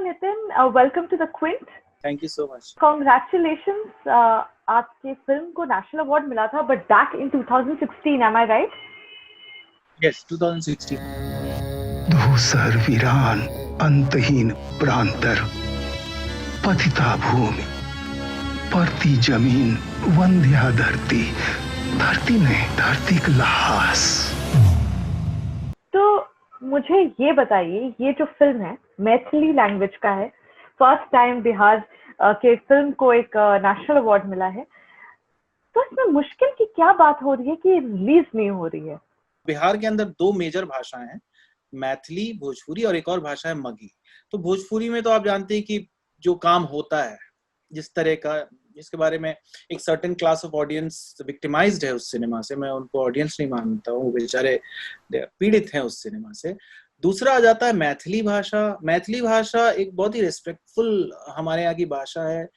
Nitin. Welcome to the Quint. Thank you so much. Congratulations. आपके film को national award मिला था, but back in 2016, am I right? Yes, 2016. धूसर वीरान अंतहीन प्रांतर पतिता भूमि परती जमीन वंध्या धरती धरती नहीं धरती का लहास। तो मुझे ये बताइए, ये जो फिल्म है मैथिली लैंग्वेज का है, फर्स्ट टाइम बिहार के फिल्म को एक नेशनल अवार्ड मिला है, तो इसमें मुश्किल की क्या बात हो रही है कि रिलीज नहीं हो रही है? बिहार के अंदर दो मेजर भाषाएं हैं, मैथिली, भोजपुरी और एक और भाषा है मगही। तो भोजपुरी में तो आप जानते हैं कि जो काम होता है, जिस तरह का, जिसके बारे में एक certain class of audience victimised है उस सिनेमा से, मैं उनको ऑडियंस नहीं मानता हूँ, वो बेचारे पीड़ित हैं उस सिनेमा से। दूसरा आ जाता है मैथिली भाषा। मैथिली भाषा एक बहुत ही रिस्पेक्टफुल हमारे यहाँ की भाषा है,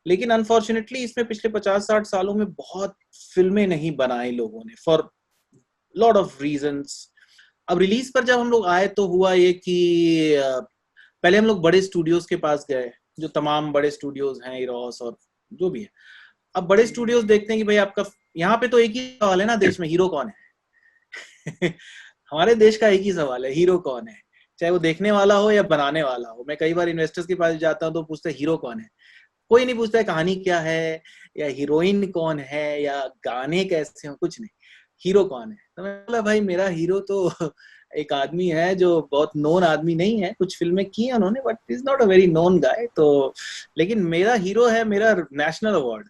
लेकिन अनफॉर्चुनेटली इसमें पिछले 50-60 सालों में बहुत फिल्में नहीं बनाई लोगों ने, फॉर लॉट ऑफ रीजंस। अब रिलीज पर जब हम लोग आए तो हुआ ये कि पहले हम लोग बड़े स्टूडियोज के पास गए, जो तमाम बड़े स्टूडियोज हैं, इरोस और जो भी है। अब बड़े स्टूडियोज देखते हैं कि भाई आपका यहाँ पे तो एक ही सवाल है ना देश में, हीरो कौन है? हमारे देश का एक ही सवाल है, हीरो कौन है, चाहे वो देखने वाला हो या बनाने वाला हो। मैं कई बार इन्वेस्टर्स के पास जाता हूँ तो पूछते हैं हीरो कौन है, कोई नहीं पूछता है कहानी क्या है या हीरोइन कौन है या गाने कैसे हो, कुछ नहीं, हीरो कौन है। तो मैं बोला भाई मेरा हीरो तो एक आदमी है जो बहुत नोन आदमी नहीं है, कुछ फिल्में की हैं उन्होंने but is not a very known guy, तो लेकिन मेरा हीरो है मेरा नेशनल अवार्ड,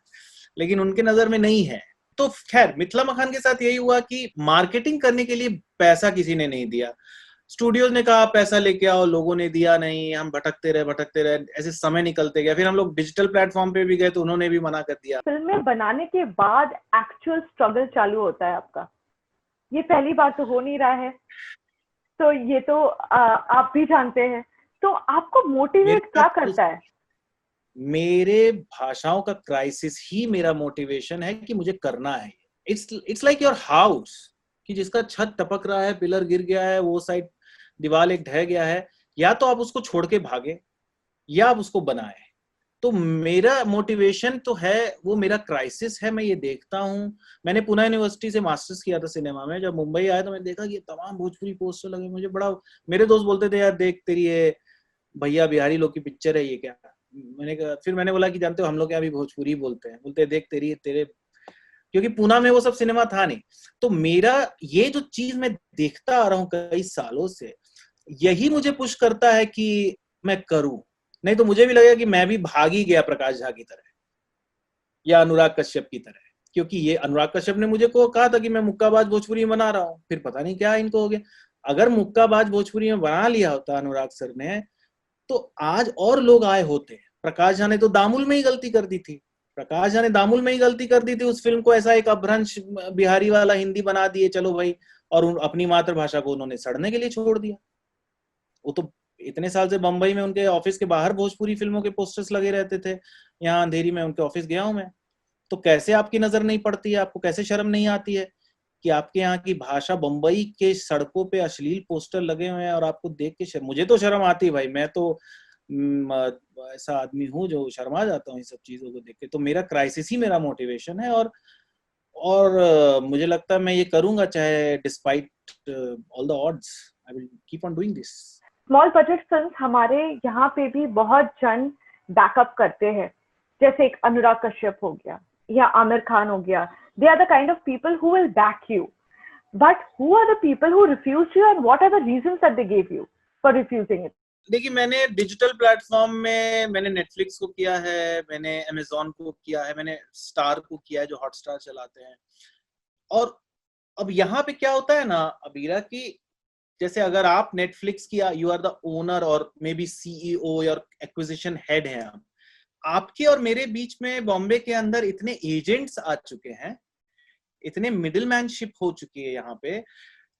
लेकिन उनके नजर में नहीं है। तो खैर मिथिला मखान के साथ यही हुआ कि मार्केटिंग करने के लिए पैसा किसी ने नहीं दिया। स्टूडियोज ने कहा पैसा लेके आओ, लोगों ने दिया नहीं, हम भटकते रहे, ऐसे समय निकलते गया। फिर हम लोग डिजिटल प्लेटफॉर्म पे भी गए तो उन्होंने भी मना कर दिया। फिल्में बनाने के बाद एक्चुअल स्ट्रगल चालू होता है आपका, ये पहली बार तो हो नहीं रहा है, तो ये तो आप भी जानते हैं। तो आपको मोटिवेट क्या करता है? मेरे भाषाओं का क्राइसिस ही मेरा मोटिवेशन है कि मुझे करना है। इट्स लाइक योर हाउस, कि जिसका छत टपक रहा है, पिलर गिर गया है, वो साइड दीवार एक ढह गया है, या तो आप उसको छोड़ के भागे या आप उसको बनाए। तो मेरा मोटिवेशन तो है, वो मेरा क्राइसिस है। मैं ये देखता हूँ, मैंने पुणे यूनिवर्सिटी से मास्टर्स किया था सिनेमा में। जब मुंबई आया तो मैंने देखा कि तमाम भोजपुरी पोस्टर लगे, मुझे बड़ा, मेरे दोस्त बोलते थे यार देख तेरी ये भैया बिहारी लोग की पिक्चर है ये क्या। मैंने कहा, फिर मैंने बोला कि जानते हो हम लोग यहाँ भी भोजपुरी बोलते हैं, बोलते देख तेरे, क्योंकि पुणे में वो सब सिनेमा था नहीं। तो मेरा ये जो चीज मैं देखता आ रहा हूँ कई सालों से, यही मुझे पुश करता है कि मैं करूं। नहीं तो मुझे भी लगेगा कि मैं भी भाग ही गया प्रकाश झा की तरह या अनुराग कश्यप की तरह, क्योंकि ये अनुराग कश्यप ने मुझे को कहा था कि मैं मुक्काबाज भोजपुरी में बना रहा हूँ, फिर पता नहीं क्या इनको हो गया। अगर मुक्काबाज भोजपुरी में बना लिया होता अनुराग सर ने, तो आज और लोग आए होते। प्रकाश झा ने तो दामुल में ही गलती कर दी थी, प्रकाश झा ने दामुल में ही गलती कर दी थी। उस फिल्म को ऐसा एक अपभ्रंश बिहारी वाला हिंदी बना दिए, चलो भाई, और अपनी मातृभाषा को उन्होंने सड़ने के लिए छोड़ दिया। वो तो इतने साल से बंबई में उनके ऑफिस के बाहर भोजपुरी फिल्मों के पोस्टर्स लगे रहते थे, यहाँ अंधेरी में उनके ऑफिस गया हूं मैं। तो कैसे आपकी नजर नहीं पड़ती है, आपको कैसे शर्म नहीं आती है कि आपके यहाँ की भाषा, बंबई के सड़कों पे अश्लील पोस्टर लगे हुए हैं और आपको देख के मुझे तो शर्म आती है भाई। मैं तो ऐसा आदमी हूँ जो शर्मा जाता हूँ इन सब चीजों को देख के। तो मेरा क्राइसिस ही मेरा मोटिवेशन है, और मुझे लगता है मैं ये करूंगा चाहे despite all the odds, I will keep on doing this. Small budget films हमारे यहाँ पे भी बहुत जन बैकअप करते हैं, जैसे एक अनुराग कश्यप हो गया या आमिर खान हो गया। They are the kind of people who will back you. But who are the people who refused you and what are the reasons that they gave you for refusing it? देखिए, मैंने डिजिटल प्लेटफॉर्म में मैंने Netflix को किया है, मैंने Amazon को किया है, मैंने स्टार को किया है जो हॉटस्टार चलाते हैं। और अब यहाँ पे क्या होता है ना अबीरा, कि जैसे अगर आप नेटफ्लिक्स की यू आर द ओनर और मे बी सीईओ या एक्विजिशन हेड है, आपके और मेरे बीच में बॉम्बे के अंदर इतने एजेंट्स आ चुके हैं, इतने मिडिलमैनशिप हो चुकी है यहाँ पे,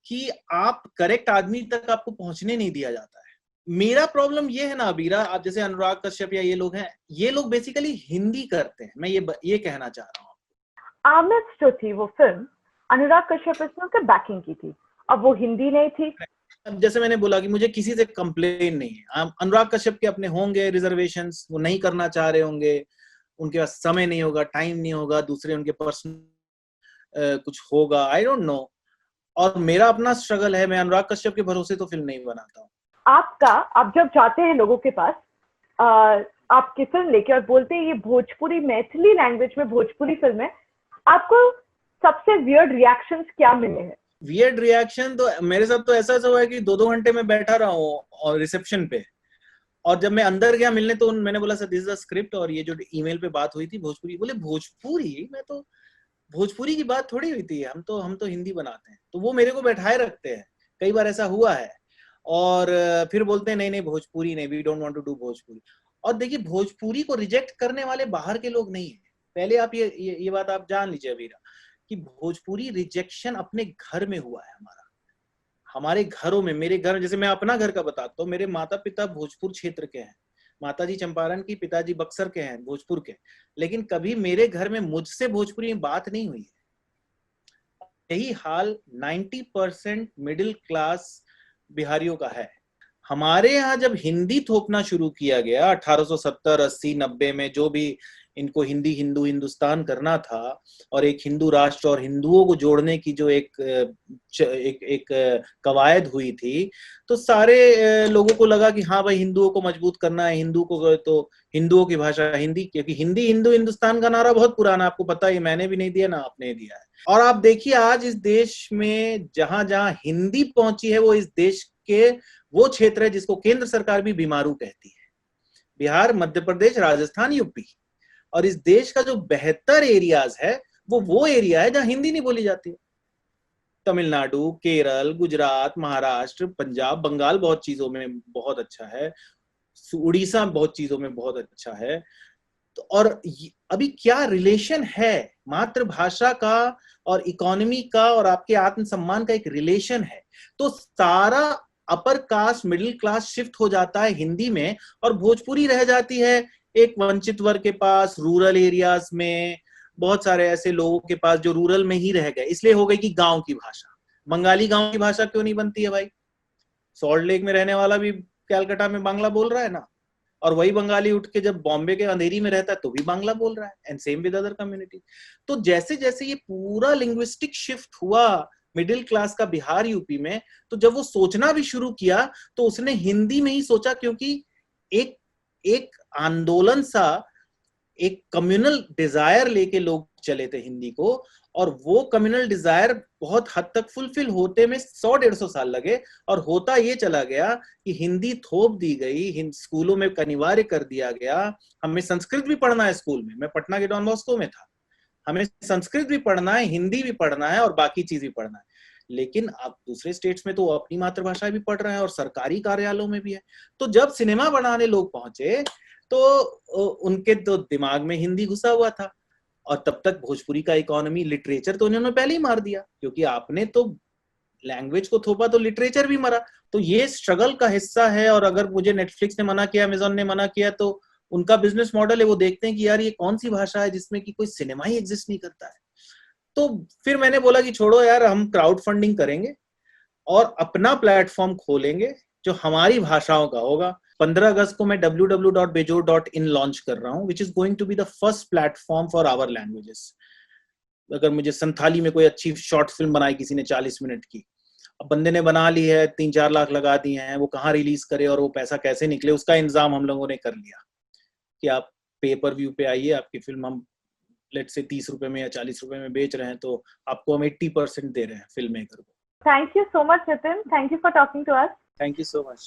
कि आप करेक्ट आदमी तक आपको पहुंचने नहीं दिया जाता है। मेरा प्रॉब्लम ये है ना अबीरा, आप जैसे अनुराग कश्यप या ये लोग हैं, ये लोग बेसिकली हिंदी करते हैं, मैं ये कहना चाह रहा हूँ। आमिर जो थी वो फिल्म अनुराग कश्यप ने उसके बैकिंग की थी, अब वो हिंदी नहीं थी, जैसे मैंने बोला कि मुझे किसी से कंप्लेन नहीं है। अनुराग कश्यप के अपने होंगे रिजर्वेशंस, वो नहीं करना चाह रहे होंगे, उनके पास समय नहीं होगा, टाइम नहीं होगा, दूसरे उनके पर्सनल कुछ होगा, आई डोंट नो। और मेरा अपना स्ट्रगल है, मैं अनुराग कश्यप के भरोसे तो फिल्म नहीं बनाता हूँ। आप जब जाते हैं लोगों के पास आपकी फिल्म लेके और बोलते हैं ये भोजपुरी मैथिली लैंग्वेज में भोजपुरी फिल्म है, आपको सबसे वियर्ड रिएक्शंस क्या मिले हैं? वियर्ड रिएक्शन तो मेरे साथ तो ऐसा हुआ है कि 2-2 घंटे में बैठा रहा हूँ और रिसेप्शन पे, और जब मैं अंदर गया मिलने तो मैंने बोला sir this is the script, और ये जो ईमेल पे बात हुई थी भोजपुरी, बोले भोजपुरी? मैं तो भोजपुरी की बात थोड़ी हुई थी, हम तो हिंदी बनाते हैं। तो वो मेरे को बैठाए रखते हैं, कई बार ऐसा हुआ है। और फिर बोलते हैं नहीं नहीं भोजपुरी नहीं, we don't want to do Bhojpuri. और देखिए भोजपुरी को रिजेक्ट करने वाले बाहर के लोग नहीं है, पहले आप ये बात आप जान लीजिए अवीरा, कि भोजपुरी रिजेक्शन अपने घर में हुआ है हमारे घरों में। मेरे घर, जैसे मैं अपना घर का बताता हूँ, मेरे माता पिता भोजपुर क्षेत्र के हैं, माताजी चंपारण की, पिताजी बक्सर के हैं, भोजपुर के, लेकिन कभी मेरे घर में मुझसे भोजपुरी में बात नहीं हुई है। यही हाल 90% मिडिल क्लास बिहारियों का है। हमारे यहाँ जब हिंदी थोपना शुरू किया गया 1870, 80, 90 में, जो भी इनको हिंदी हिंदुस्तान करना था और एक हिंदू राष्ट्र और हिंदुओं को जोड़ने की जो एक कवायद हुई थी, तो सारे लोगों को लगा कि हाँ भाई हिंदुओं को मजबूत करना है, तो हिंदुओं की भाषा हिंदी, क्योंकि हिंदी हिंदुस्तान का नारा बहुत पुराना, आपको पता ही, मैंने भी नहीं दिया ना आपने दिया है। और आप देखिए आज इस देश में जहां जहां हिंदी पहुंची है, वो इस देश के वो क्षेत्र है जिसको केंद्र सरकार भी बीमारू कहती है, बिहार, मध्य प्रदेश, राजस्थान, यूपी। और इस देश का जो बेहतर एरियाज है वो एरिया है जहां हिंदी नहीं बोली जाती है। तमिलनाडु, केरल, गुजरात, महाराष्ट्र, पंजाब, बंगाल बहुत चीजों में बहुत अच्छा है, उड़ीसा बहुत चीजों में बहुत अच्छा है। तो और अभी क्या रिलेशन है मातृभाषा का और इकोनॉमी का और आपके आत्मसम्मान का, एक रिलेशन है। तो सारा upper caste middle class shift हो जाता है हिंदी में, और भोजपुरी रह जाती है एक वंचित वर्ग के पास, रूरल एरियाज में, बहुत सारे ऐसे लोगों के पास जो रूरल में ही रह गए। इसलिए हो गई कि गांव की भाषा, बंगाली गांव की भाषा क्यों नहीं बनती है भाई? सॉल्ट लेक में रहने वाला भी कैलकाटा में बांग्ला बोल रहा है ना, और वही बंगाली उठ के जब बॉम्बे के अंधेरी में रहता है तो भी बांग्ला बोल रहा है, and same with other community. तो जैसे जैसे ये पूरा लिंग्विस्टिक शिफ्ट हुआ मिडिल क्लास का बिहार, यूपी में, तो जब वो सोचना भी शुरू किया तो उसने हिंदी में ही सोचा, क्योंकि एक आंदोलन सा, एक कम्युनल डिजायर लेके लोग चले थे हिंदी को, और वो कम्युनल डिजायर बहुत हद तक फुलफिल होते में 100-150 साल लगे। और होता ये चला गया कि हिंदी थोप दी गई, स्कूलों में अनिवार्य कर दिया गया। हमें संस्कृत भी पढ़ना है स्कूल में, मैं पटना के डॉन बॉस्को में था, हमें संस्कृत भी पढ़ना है, हिंदी भी पढ़ना है और बाकी चीज भी पढ़ना है। लेकिन अब दूसरे स्टेट्स में तो अपनी मातृभाषा भी पढ़ रहे हैं और सरकारी कार्यालयों में भी है। तो जब सिनेमा बनाने लोग पहुंचे तो उनके तो दिमाग में हिंदी घुसा हुआ था, और तब तक भोजपुरी का इकोनॉमी, लिटरेचर तो उन्होंने पहले ही मार दिया, क्योंकि आपने तो लैंग्वेज को थोपा तो लिटरेचर भी मरा। तो ये स्ट्रगल का हिस्सा है। और अगर मुझे नेटफ्लिक्स ने मना किया, अमेजॉन ने मना किया, तो उनका बिजनेस मॉडल है, वो देखते हैं कि यार ये कौन सी भाषा है जिसमें कि कोई सिनेमा ही एग्जिस्ट नहीं करता है। तो फिर मैंने बोला कि छोड़ो यार, हम क्राउड फंडिंग करेंगे और अपना प्लेटफॉर्म खोलेंगे जो हमारी भाषाओं का होगा। 15 अगस्त को मैं www.bejor.in लॉन्च कर रहा हूं, which is going to be the first platform for our languages. अगर मुझे संथाली में कोई अच्छी शॉर्ट फिल्म बनाई किसी ने 40 मिनट की, अब बंदे ने बना ली है, 3-4 लाख लगा दिए हैं, वो कहाँ रिलीज करे और वो पैसा कैसे निकले, उसका इंतजाम हम लोगों ने कर लिया कि आप पे पर व्यू पे आइए, आपकी फिल्म हम लेट से 30 रुपए में या 40 रुपए में बेच रहे हैं, तो आपको हम 80% दे रहे हैं फिल्म मेकर को। Thank you so much, Nitin. Thank you for talking to us. Thank you so much.